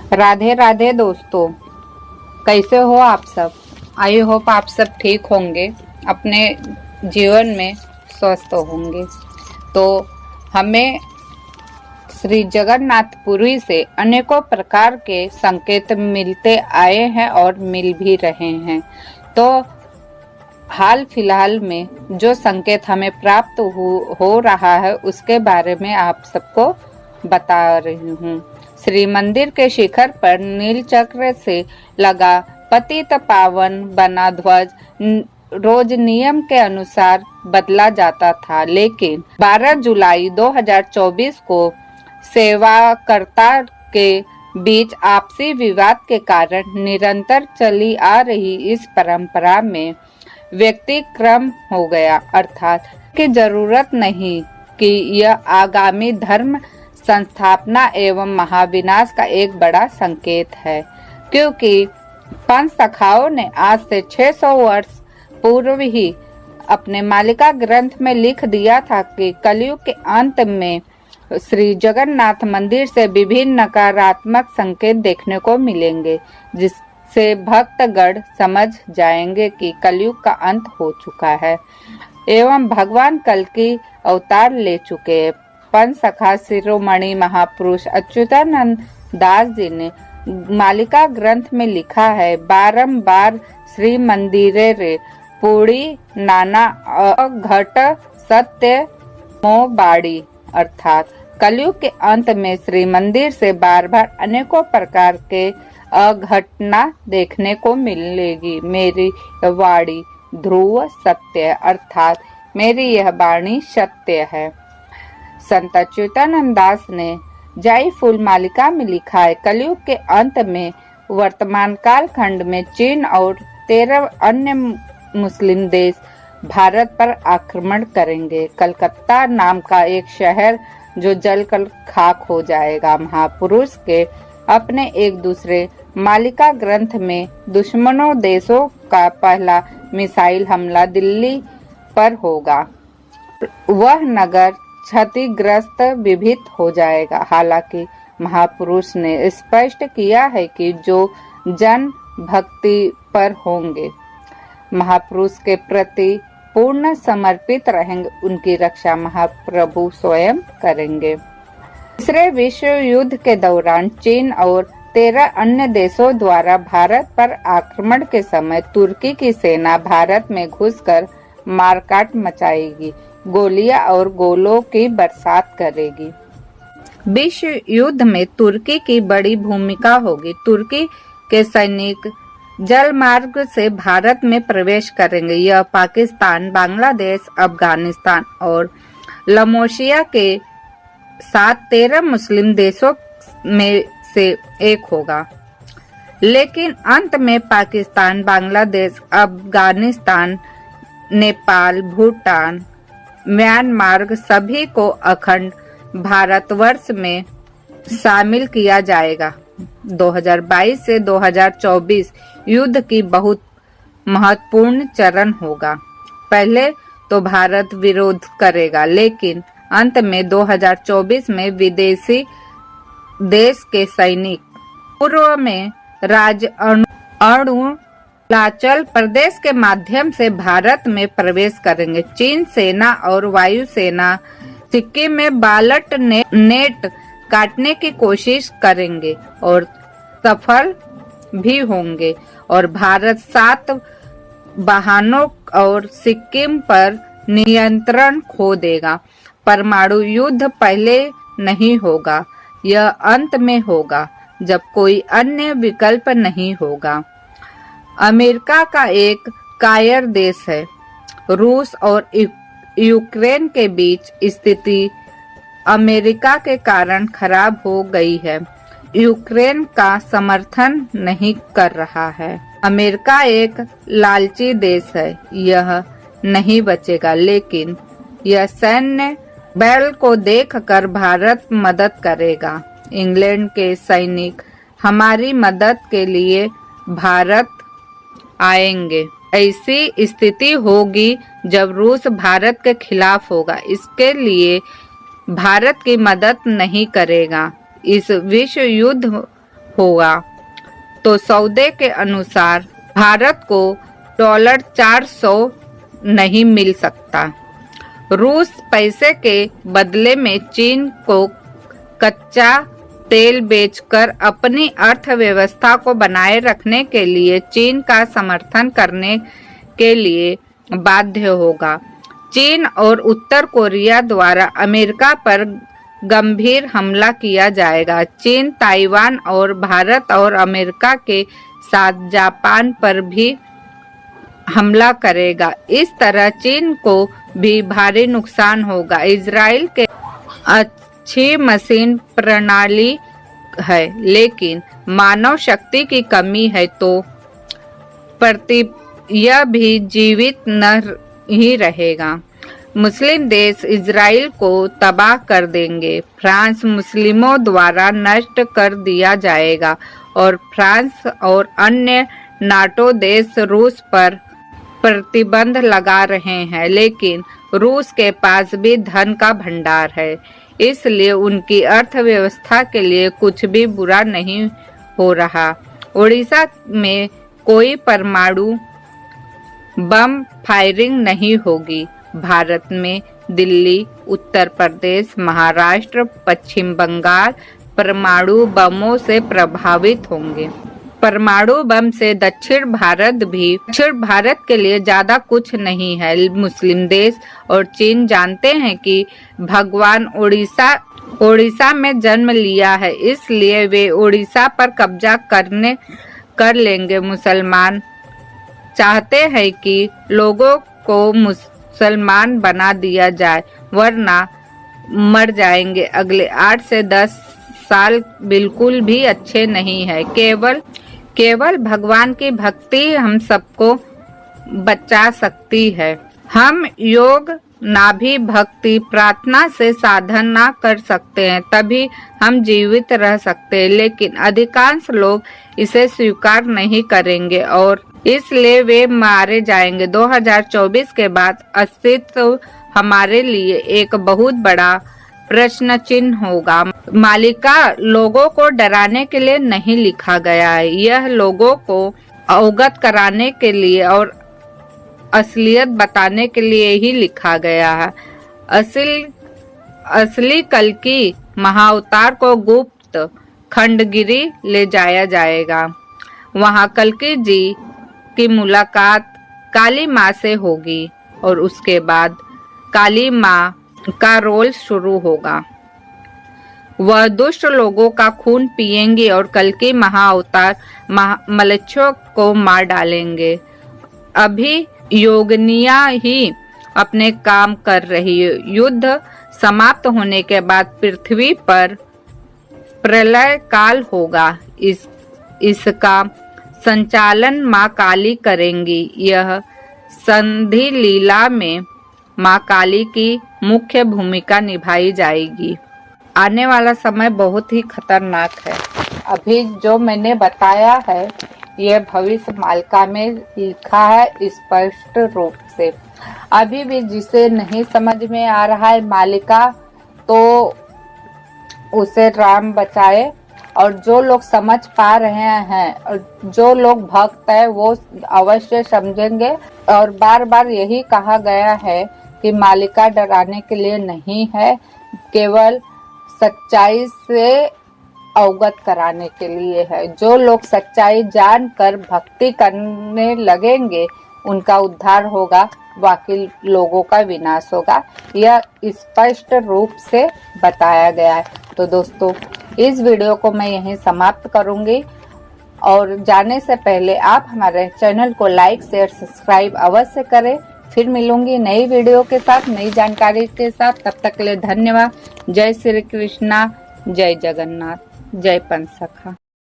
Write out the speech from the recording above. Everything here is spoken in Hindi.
राधे राधे दोस्तों, कैसे हो आप सब। आई होप आप सब ठीक होंगे, अपने जीवन में स्वस्थ होंगे। तो हमें श्री जगन्नाथपुरी से अनेकों प्रकार के संकेत मिलते आए हैं और मिल भी रहे हैं। तो हाल फिलहाल में जो संकेत हमें प्राप्त हो रहा है उसके बारे में आप सबको बता रही हूँ। श्री मंदिर के शिखर पर नील चक्र से लगा पतित पावन बना ध्वज रोज नियम के अनुसार बदला जाता था, लेकिन 12 जुलाई 2024 को सेवाकर्ता के बीच आपसी विवाद के कारण निरंतर चली आ रही इस परंपरा में व्यतिक्रम हो गया, अर्थात की जरूरत नहीं कि यह आगामी धर्म संस्थापना एवं महाविनाश का एक बड़ा संकेत है, क्योंकि पंच सखाओं ने आज से 600 वर्ष पूर्व ही अपने मालिका ग्रंथ में लिख दिया था कि कलयुग के अंत में श्री जगन्नाथ मंदिर से विभिन्न नकारात्मक संकेत देखने को मिलेंगे, जिससे भक्तगण समझ जाएंगे कि कलयुग का अंत हो चुका है एवं भगवान कल की अवतार ले चुके हैं। पंच सखा शिरोमणि महापुरुष अच्युतानंद दास जी ने मालिका ग्रंथ में लिखा है, बारंबार श्री मंदिरे रे पूरी नाना अघट सत्य मोह बाड़ी, अर्थात कलयुग के अंत में श्री मंदिर से बार बार अनेकों प्रकार के अघटना देखने को मिलेगी। मेरी वाणी ध्रुव सत्य, अर्थात मेरी यह वाणी सत्य है। संत अच्युतानंद दास ने जाई फूल मालिका में लिखा है, कलयुग के अंत में वर्तमान काल खंड में चीन और 13 अन्य मुस्लिम देश भारत पर आक्रमण करेंगे। कलकत्ता नाम का एक शहर जो जलकर खाक हो जाएगा। महापुरुष के अपने एक दूसरे मालिका ग्रंथ में दुश्मनों देशों का पहला मिसाइल हमला दिल्ली पर होगा। वह नगर क्षतिग्रस्त विभीत हो जाएगा। हालांकि महापुरुष ने स्पष्ट किया है कि जो जन भक्ति पर होंगे, महापुरुष के प्रति पूर्ण समर्पित रहेंगे, उनकी रक्षा महाप्रभु स्वयं करेंगे। तीसरे विश्व युद्ध के दौरान चीन और 13 अन्य देशों द्वारा भारत पर आक्रमण के समय तुर्की की सेना भारत में घुसकर मारकाट मचाएगी, गोलियां और गोलों की बरसात करेगी। विश्व युद्ध में तुर्की की बड़ी भूमिका होगी। तुर्की के सैनिक जल मार्ग से भारत में प्रवेश करेंगे। यह पाकिस्तान, बांग्लादेश, अफगानिस्तान और लमोशिया के साथ 13 मुस्लिम देशों में से एक होगा, लेकिन अंत में पाकिस्तान, बांग्लादेश, अफगानिस्तान, नेपाल, भूटान, म्यांमार सभी को अखंड भारतवर्ष में शामिल किया जाएगा। 2022 से 2024 युद्ध की बहुत महत्वपूर्ण चरण होगा। पहले तो भारत विरोध करेगा, लेकिन अंत में 2024 में विदेशी देश के सैनिक पूर्व में राज्य अरुणाचल प्रदेश के माध्यम से भारत में प्रवेश करेंगे। चीन सेना और वायु सेना सिक्किम में बालट नेट काटने की कोशिश करेंगे और सफल भी होंगे, और भारत 7 वाहनों और सिक्किम पर नियंत्रण खो देगा। परमाणु युद्ध पहले नहीं होगा, यह अंत में होगा जब कोई अन्य विकल्प नहीं होगा। अमेरिका का एक कायर देश है। रूस और यूक्रेन के बीच स्थिति अमेरिका के कारण खराब हो गई है। यूक्रेन का समर्थन नहीं कर रहा है। अमेरिका एक लालची देश है, यह नहीं बचेगा, लेकिन यह सैन्य बल को देखकर भारत मदद करेगा। इंग्लैंड के सैनिक हमारी मदद के लिए भारत आएंगे। ऐसी स्थिति होगी जब रूस भारत के खिलाफ होगा, इसके लिए भारत की मदद नहीं करेगा। इस विश्व युद्ध होगा तो सौदे के अनुसार भारत को $400 नहीं मिल सकता। रूस पैसे के बदले में चीन को कच्चा तेल बेचकर अपनी अर्थव्यवस्था को बनाए रखने के लिए चीन का समर्थन करने के लिए बाध्य होगा। चीन और उत्तर कोरिया द्वारा अमेरिका पर गंभीर हमला किया जाएगा। चीन ताइवान और भारत और अमेरिका के साथ जापान पर भी हमला करेगा। इस तरह चीन को भी भारी नुकसान होगा। इजराइल के अच्छी मशीन प्रणाली है लेकिन मानव शक्ति की कमी है तो यह भी जीवित न ही रहेगा। मुस्लिम देश इजराइल को तबाह कर देंगे। फ्रांस मुस्लिमों द्वारा नष्ट कर दिया जाएगा और फ्रांस और अन्य नाटो देश रूस पर प्रतिबंध लगा रहे हैं, लेकिन रूस के पास भी धन का भंडार है, इसलिए उनकी अर्थव्यवस्था के लिए कुछ भी बुरा नहीं हो रहा। ओडिशा में कोई परमाणु बम फायरिंग नहीं होगी। भारत में दिल्ली, उत्तर प्रदेश, महाराष्ट्र, पश्चिम बंगाल परमाणु बमों से प्रभावित होंगे। परमाणु बम से दक्षिण भारत के लिए ज्यादा कुछ नहीं है। मुस्लिम देश और चीन जानते हैं कि भगवान ओडिशा में जन्म लिया है, इसलिए वे ओडिशा पर कब्जा कर लेंगे। मुसलमान चाहते हैं कि लोगों को मुसलमान बना दिया जाए, वरना मर जाएंगे। अगले 8 से 10 साल बिल्कुल भी अच्छे नहीं है। केवल भगवान की भक्ति हम सबको बचा सकती है। हम योग नाभि भक्ति प्रार्थना से साधना कर सकते हैं, तभी हम जीवित रह सकते हैं, लेकिन अधिकांश लोग इसे स्वीकार नहीं करेंगे और इसलिए वे मारे जाएंगे। 2024 के बाद अस्तित्व हमारे लिए एक बहुत बड़ा प्रश्न चिन्ह होगा। मालिका लोगों को डराने के लिए नहीं लिखा गया है, यह लोगों को अवगत कराने के लिए और असलियत बताने के लिए ही लिखा गया है। असली कल्कि महाअवतार को गुप्त खंडगिरी ले जाया जाएगा। वहां कल्कि जी की मुलाकात काली माँ से होगी और उसके बाद काली माँ का रोल शुरू होगा। वह दुष्ट लोगों का खून पिएंगे और कल्कि महाअवतार मलेच्छों को मार डालेंगे। अभी योगिनिया ही अपने काम कर रही है। युद्ध समाप्त होने के बाद पृथ्वी पर प्रलय काल होगा। इसका संचालन माँ काली करेंगी। यह संधि लीला में माँ काली की मुख्य भूमिका निभाई जाएगी। आने वाला समय बहुत ही खतरनाक है। अभी जो मैंने बताया है यह भविष्य मालिका में लिखा है स्पष्ट रूप से। अभी भी जिसे नहीं समझ में आ रहा है मालिका, तो उसे राम बचाए, और जो लोग समझ पा रहे हैं और जो लोग भक्त है वो अवश्य समझेंगे। और बार बार यही कहा गया है कि मालिका डराने के लिए नहीं है, केवल सच्चाई से अवगत कराने के लिए है। जो लोग सच्चाई जानकर भक्ति करने लगेंगे उनका उद्धार होगा, बाकी लोगों का विनाश होगा। यह स्पष्ट रूप से बताया गया है। तो दोस्तों, इस वीडियो को मैं यहीं समाप्त करूंगी और जाने से पहले आप हमारे चैनल को लाइक शेयर सब्सक्राइब अवश्य करें। फिर मिलूंगी नई वीडियो के साथ, नई जानकारी के साथ। तब तक के लिए धन्यवाद। जय श्री कृष्णा, जय जगन्नाथ, जय पंचसखा।